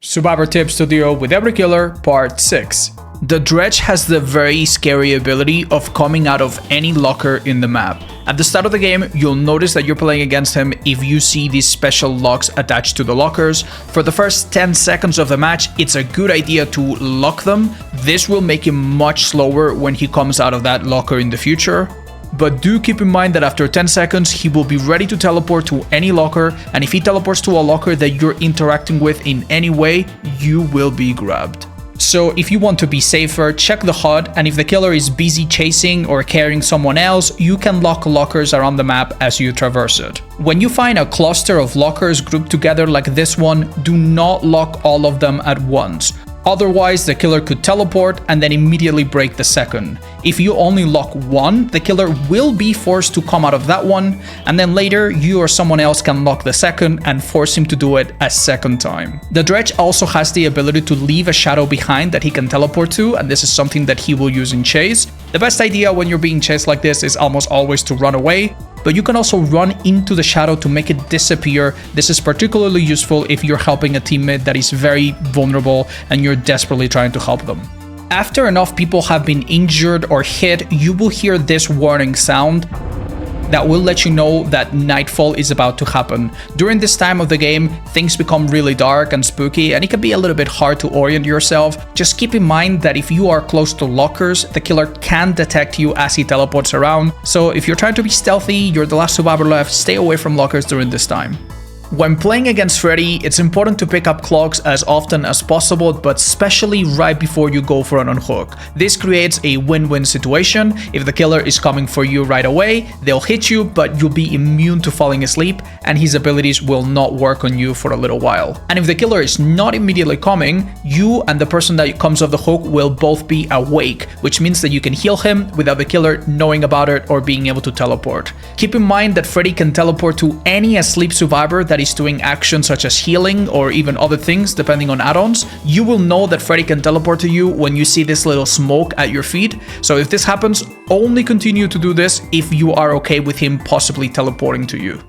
Survivor tips to deal with every killer, part 6. The Dredge has the very scary ability of coming out of any locker in the map. At the start of the game, you'll notice that you're playing against him if you see these special locks attached to the lockers. For the first 10 seconds of the match, it's a good idea to lock them. This will make him much slower when he comes out of that locker in the future. But do keep in mind that after 10 seconds, he will be ready to teleport to any locker, and if he teleports to a locker that you're interacting with in any way, you will be grabbed. So if you want to be safer, check the HUD, and if the killer is busy chasing or carrying someone else, you can lock lockers around the map as you traverse it. When you find a cluster of lockers grouped together like this one, do not lock all of them at once. Otherwise, the killer could teleport and then immediately break the second. If you only lock one, the killer will be forced to come out of that one, and then later you or someone else can lock the second and force him to do it a second time. The Dredge also has the ability to leave a shadow behind that he can teleport to, and this is something that he will use in chase. The best idea when you're being chased like this is almost always to run away, but you can also run into the shadow to make it disappear. This is particularly useful if you're helping a teammate that is very vulnerable and you're desperately trying to help them. After enough people have been injured or hit, you will hear this warning sound that will let you know that nightfall is about to happen. During this time of the game, things become really dark and spooky, and it can be a little bit hard to orient yourself. Just keep in mind that if you are close to lockers, the killer can detect you as he teleports around. So if you're trying to be stealthy, you're the last survivor left, stay away from lockers during this time. When playing against Freddy, it's important to pick up clogs as often as possible, but especially right before you go for an unhook. This creates a win-win situation. If the killer is coming for you right away, they'll hit you, but you'll be immune to falling asleep, and his abilities will not work on you for a little while. And if the killer is not immediately coming, you and the person that comes off the hook will both be awake, which means that you can heal him without the killer knowing about it or being able to teleport. Keep in mind that Freddy can teleport to any asleep survivor that is doing actions such as healing or even other things depending on add-ons. You will know that Freddy can teleport to you when you see this little smoke at your feet. So if this happens, only continue to do this if you are okay with him possibly teleporting to you.